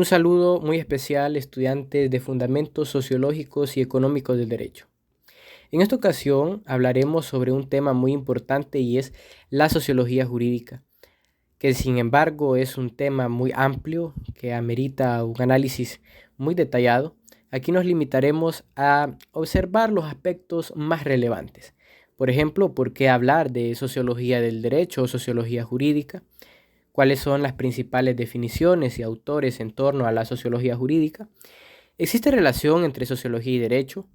Un saludo muy especial, estudiantes de Fundamentos Sociológicos y Económicos del Derecho. En esta ocasión hablaremos sobre un tema muy importante y es la sociología jurídica, que sin embargo es un tema muy amplio que amerita un análisis muy detallado. Aquí nos limitaremos a observar los aspectos más relevantes. Por ejemplo, ¿por qué hablar de sociología del derecho o sociología jurídica? ¿Cuáles son las principales definiciones y autores en torno a la sociología jurídica? ¿Existe relación entre sociología y derecho?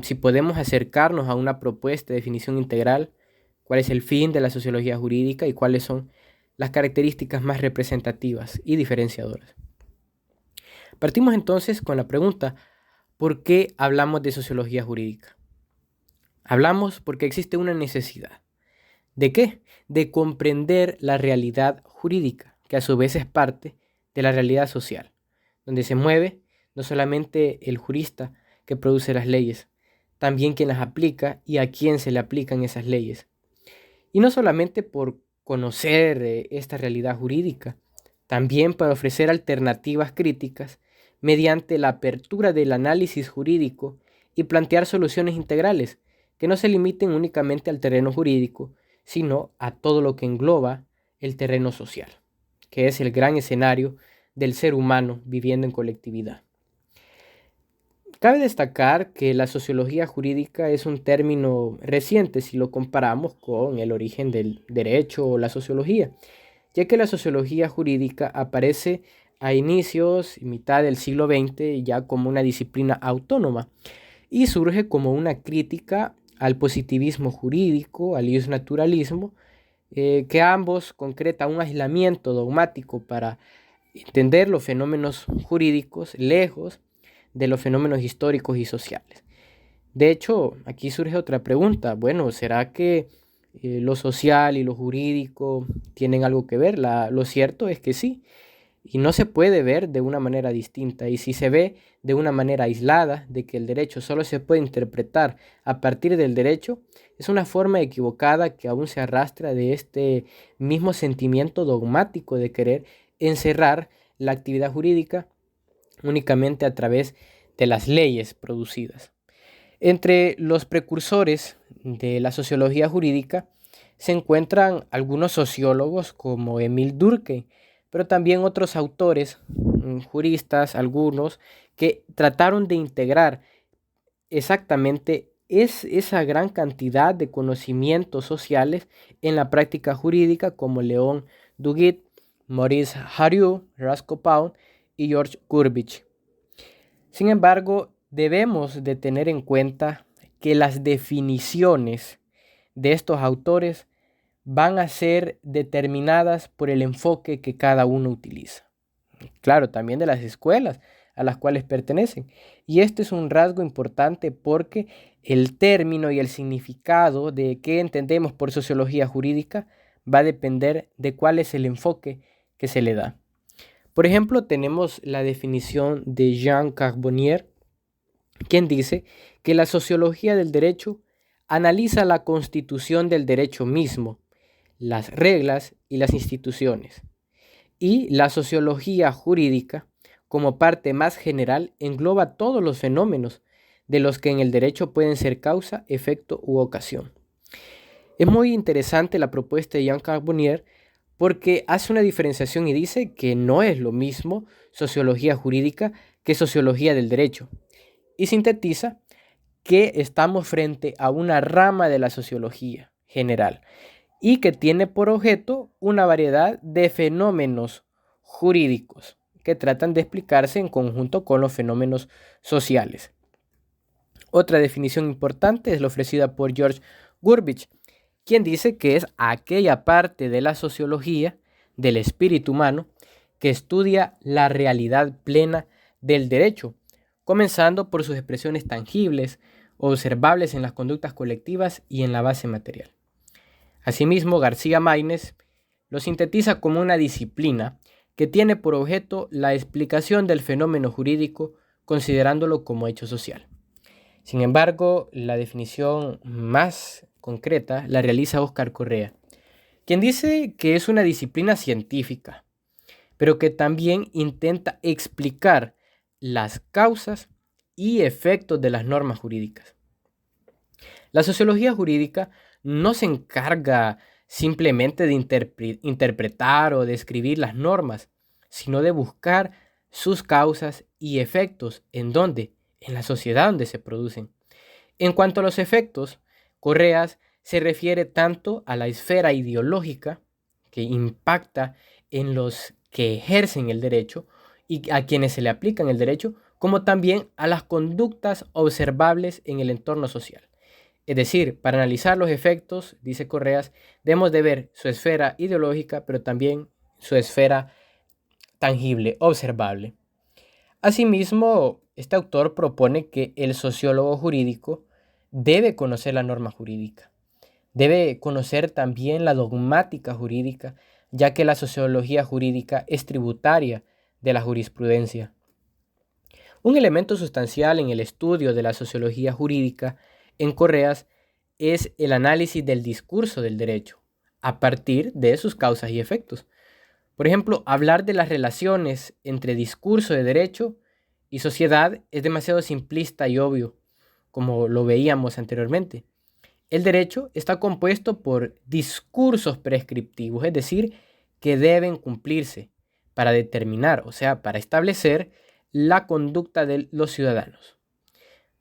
Si podemos acercarnos a una propuesta de definición integral, ¿cuál es el fin de la sociología jurídica y cuáles son las características más representativas y diferenciadoras? Partimos entonces con la pregunta, ¿por qué hablamos de sociología jurídica? Hablamos porque existe una necesidad. ¿De qué? De comprender la realidad jurídica, que a su vez es parte de la realidad social, donde se mueve no solamente el jurista que produce las leyes, también quien las aplica y a quién se le aplican esas leyes. Y no solamente por conocer esta realidad jurídica, también para ofrecer alternativas críticas mediante la apertura del análisis jurídico y plantear soluciones integrales que no se limiten únicamente al terreno jurídico, sino a todo lo que engloba el terreno social, que es el gran escenario del ser humano viviendo en colectividad. Cabe destacar que la sociología jurídica es un término reciente si lo comparamos con el origen del derecho o la sociología, ya que la sociología jurídica aparece a inicios y mitad del siglo XX ya como una disciplina autónoma y surge como una crítica al positivismo jurídico, al naturalismo, que ambos concretan un aislamiento dogmático para entender los fenómenos jurídicos lejos de los fenómenos históricos y sociales. De hecho, aquí surge otra pregunta. Bueno, ¿será que lo social y lo jurídico tienen algo que ver? Lo cierto es que sí, y no se puede ver de una manera distinta. Y si se ve de una manera aislada, de que el derecho solo se puede interpretar a partir del derecho, es una forma equivocada que aún se arrastra de este mismo sentimiento dogmático de querer encerrar la actividad jurídica únicamente a través de las leyes producidas. Entre los precursores de la sociología jurídica se encuentran algunos sociólogos como Emil Durkheim, pero también otros autores, juristas, algunos, que trataron de integrar exactamente esa gran cantidad de conocimientos sociales en la práctica jurídica, como León Duguid, Maurice Hariu, Rasco Pound y George Gurbich. Sin embargo, debemos de tener en cuenta que las definiciones de estos autores van a ser determinadas por el enfoque que cada uno utiliza. Claro, también de las escuelas a las cuales pertenecen. Y este es un rasgo importante porque el término y el significado de qué entendemos por sociología jurídica va a depender de cuál es el enfoque que se le da. Por ejemplo, tenemos la definición de Jean Carbonnier, quien dice que la sociología del derecho analiza la constitución del derecho mismo, las reglas y las instituciones. Y la sociología jurídica, como parte más general, engloba todos los fenómenos de los que en el derecho pueden ser causa, efecto u ocasión. Es muy interesante la propuesta de Jean Carbonnier porque hace una diferenciación y dice que no es lo mismo sociología jurídica que sociología del derecho. Y sintetiza que estamos frente a una rama de la sociología general y que tiene por objeto una variedad de fenómenos jurídicos que tratan de explicarse en conjunto con los fenómenos sociales. Otra definición importante es la ofrecida por George Gurbich, quien dice que es aquella parte de la sociología del espíritu humano que estudia la realidad plena del derecho, comenzando por sus expresiones tangibles, observables en las conductas colectivas y en la base material. Asimismo, García Maínez lo sintetiza como una disciplina que tiene por objeto la explicación del fenómeno jurídico considerándolo como hecho social. Sin embargo, la definición más concreta la realiza Óscar Correa, quien dice que es una disciplina científica, pero que también intenta explicar las causas y efectos de las normas jurídicas. La sociología jurídica no se encarga simplemente de interpretar o describir las normas, sino de buscar sus causas y efectos. ¿En dónde? En la sociedad donde se producen. En cuanto a los efectos, Correas se refiere tanto a la esfera ideológica que impacta en los que ejercen el derecho y a quienes se le aplican el derecho, como también a las conductas observables en el entorno social. Es decir, para analizar los efectos, dice Correas, debemos de ver su esfera ideológica, pero también su esfera tangible, observable. Asimismo, este autor propone que el sociólogo jurídico debe conocer la norma jurídica, debe conocer también la dogmática jurídica, ya que la sociología jurídica es tributaria de la jurisprudencia. Un elemento sustancial en el estudio de la sociología jurídica en Correas es el análisis del discurso del derecho, a partir de sus causas y efectos. Por ejemplo, hablar de las relaciones entre discurso de derecho y sociedad es demasiado simplista y obvio, como lo veíamos anteriormente. El derecho está compuesto por discursos prescriptivos, es decir, que deben cumplirse para determinar, o sea, para establecer la conducta de los ciudadanos.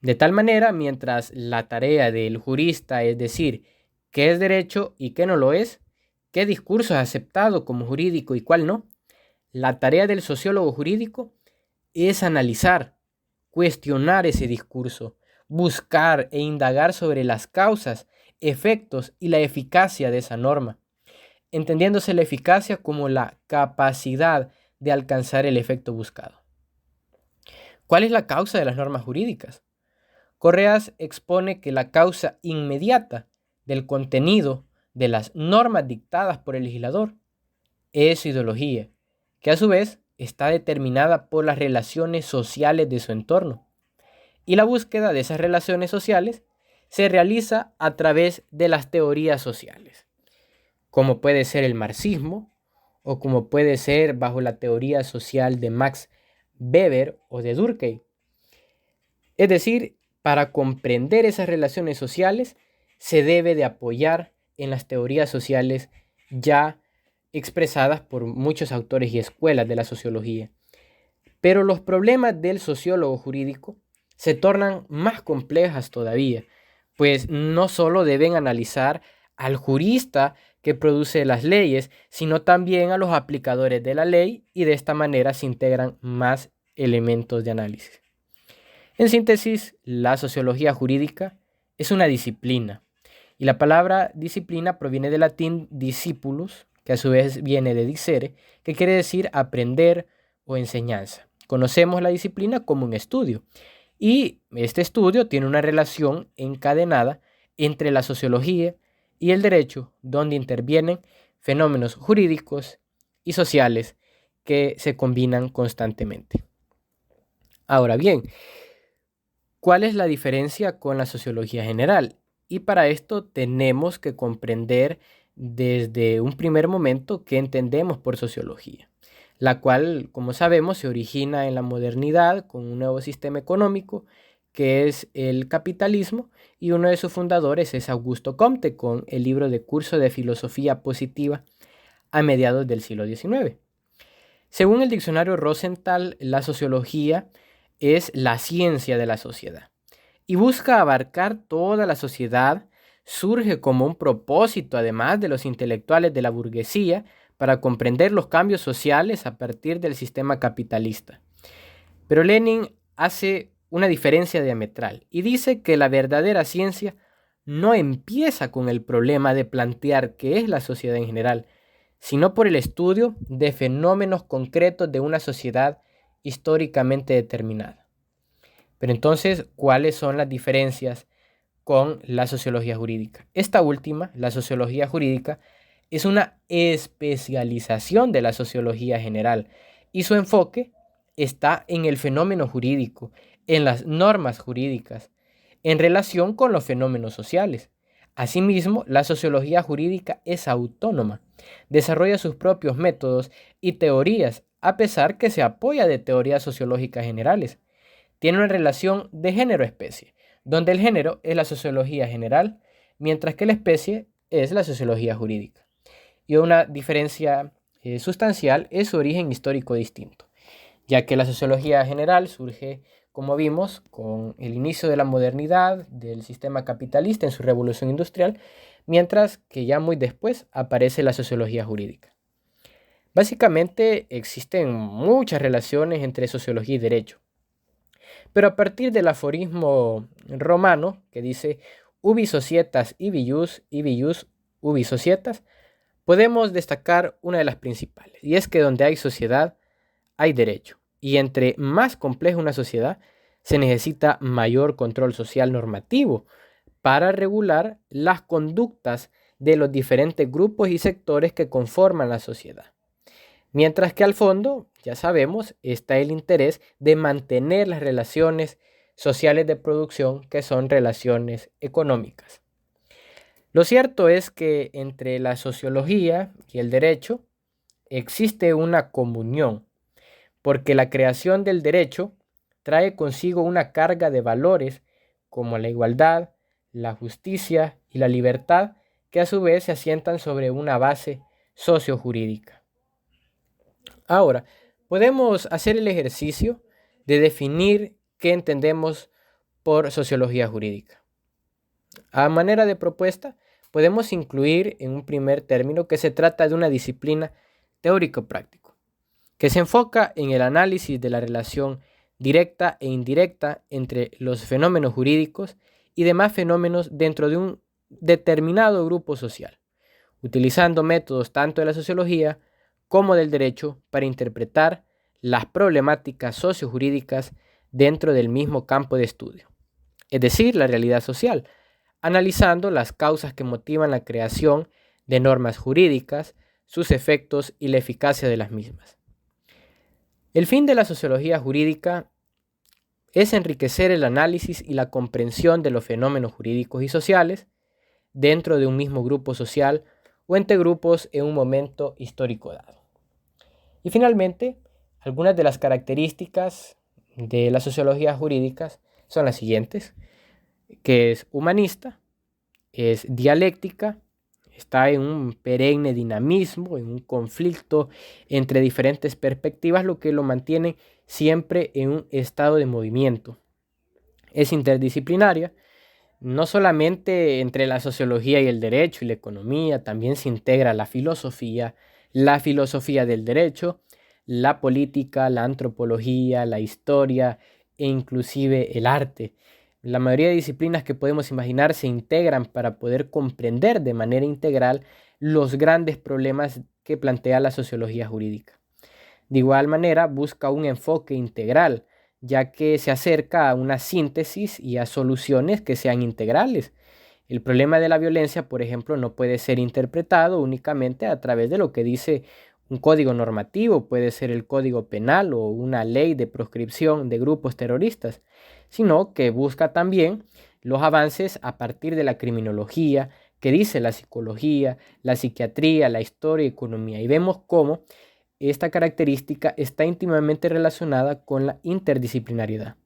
De tal manera, mientras la tarea del jurista es decir qué es derecho y qué no lo es, qué discurso es aceptado como jurídico y cuál no, la tarea del sociólogo jurídico es analizar, cuestionar ese discurso, buscar e indagar sobre las causas, efectos y la eficacia de esa norma, entendiéndose la eficacia como la capacidad de alcanzar el efecto buscado. ¿Cuál es la causa de las normas jurídicas? Correas expone que la causa inmediata del contenido de las normas dictadas por el legislador es su ideología, que a su vez está determinada por las relaciones sociales de su entorno. Y la búsqueda de esas relaciones sociales se realiza a través de las teorías sociales, como puede ser el marxismo o como puede ser bajo la teoría social de Max Weber o de Durkheim. Es decir, para comprender esas relaciones sociales se debe de apoyar en las teorías sociales ya expresadas por muchos autores y escuelas de la sociología. Pero los problemas del sociólogo jurídico se tornan más complejas todavía, pues no solo deben analizar al jurista que produce las leyes, sino también a los aplicadores de la ley, y de esta manera se integran más elementos de análisis. En síntesis, la sociología jurídica es una disciplina, y la palabra disciplina proviene del latín discipulus, que a su vez viene de dicere, que quiere decir aprender o enseñanza. Conocemos la disciplina como un estudio, y este estudio tiene una relación encadenada entre la sociología y el derecho, donde intervienen fenómenos jurídicos y sociales que se combinan constantemente. Ahora bien, ¿cuál es la diferencia con la sociología general? Y para esto tenemos que comprender desde un primer momento qué entendemos por sociología, la cual, como sabemos, se origina en la modernidad con un nuevo sistema económico que es el capitalismo, y uno de sus fundadores es Augusto Comte con el libro de Curso de Filosofía Positiva a mediados del siglo XIX. Según el diccionario Rosenthal, la sociología es la ciencia de la sociedad y busca abarcar toda la sociedad. Surge como un propósito, además de los intelectuales de la burguesía, para comprender los cambios sociales a partir del sistema capitalista. Pero Lenin hace una diferencia diametral y dice que la verdadera ciencia no empieza con el problema de plantear qué es la sociedad en general, sino por el estudio de fenómenos concretos de una sociedad históricamente determinada. Pero entonces, ¿cuáles son las diferencias con la sociología jurídica? Esta última, la sociología jurídica, es una especialización de la sociología general y su enfoque está en el fenómeno jurídico, en las normas jurídicas, en relación con los fenómenos sociales. Asimismo, la sociología jurídica es autónoma, desarrolla sus propios métodos y teorías a pesar que se apoya de teorías sociológicas generales. Tiene una relación de género-especie, donde el género es la sociología general, mientras que la especie es la sociología jurídica. Y una diferencia sustancial es su origen histórico distinto, ya que la sociología general surge, como vimos, con el inicio de la modernidad, del sistema capitalista en su revolución industrial, mientras que ya muy después aparece la sociología jurídica. Básicamente existen muchas relaciones entre sociología y derecho, pero a partir del aforismo romano que dice ubi societas ibi ius ubi societas, podemos destacar una de las principales, y es que donde hay sociedad hay derecho, y entre más compleja una sociedad, se necesita mayor control social normativo para regular las conductas de los diferentes grupos y sectores que conforman la sociedad. Mientras que al fondo, ya sabemos, está el interés de mantener las relaciones sociales de producción, que son relaciones económicas. Lo cierto es que entre la sociología y el derecho existe una comunión, porque la creación del derecho trae consigo una carga de valores como la igualdad, la justicia y la libertad, que a su vez se asientan sobre una base sociojurídica. Ahora, podemos hacer el ejercicio de definir qué entendemos por sociología jurídica. A manera de propuesta, podemos incluir en un primer término que se trata de una disciplina teórico-práctico, que se enfoca en el análisis de la relación directa e indirecta entre los fenómenos jurídicos y demás fenómenos dentro de un determinado grupo social, utilizando métodos tanto de la sociología como del derecho para interpretar las problemáticas sociojurídicas dentro del mismo campo de estudio, es decir, la realidad social, analizando las causas que motivan la creación de normas jurídicas, sus efectos y la eficacia de las mismas. El fin de la sociología jurídica es enriquecer el análisis y la comprensión de los fenómenos jurídicos y sociales dentro de un mismo grupo social o entre grupos en un momento histórico dado. Y finalmente, algunas de las características de la sociología jurídica son las siguientes, que es humanista, es dialéctica, está en un perenne dinamismo, en un conflicto entre diferentes perspectivas, lo que lo mantiene siempre en un estado de movimiento. Es interdisciplinaria, no solamente entre la sociología y el derecho y la economía, también se integra la filosofía del derecho, la política, la antropología, la historia e inclusive el arte. La mayoría de disciplinas que podemos imaginar se integran para poder comprender de manera integral los grandes problemas que plantea la sociología jurídica. De igual manera, busca un enfoque integral, ya que se acerca a una síntesis y a soluciones que sean integrales. El problema de la violencia, por ejemplo, no puede ser interpretado únicamente a través de lo que dice un código normativo, puede ser el código penal o una ley de proscripción de grupos terroristas, sino que busca también los avances a partir de la criminología, que dice la psicología, la psiquiatría, la historia y economía. Y vemos cómo esta característica está íntimamente relacionada con la interdisciplinariedad.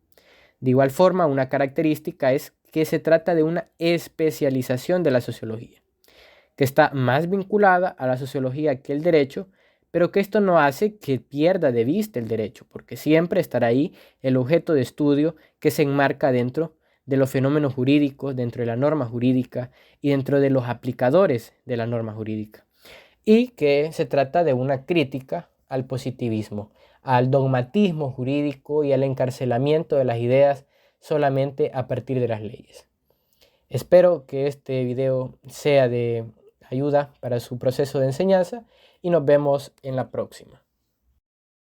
De igual forma, una característica es que se trata de una especialización de la sociología, que está más vinculada a la sociología que el derecho, pero que esto no hace que pierda de vista el derecho, porque siempre estará ahí el objeto de estudio que se enmarca dentro de los fenómenos jurídicos, dentro de la norma jurídica y dentro de los aplicadores de la norma jurídica. Y que se trata de una crítica al positivismo, al dogmatismo jurídico y al encarcelamiento de las ideas solamente a partir de las leyes. Espero que este video sea de ayuda para su proceso de enseñanza y nos vemos en la próxima.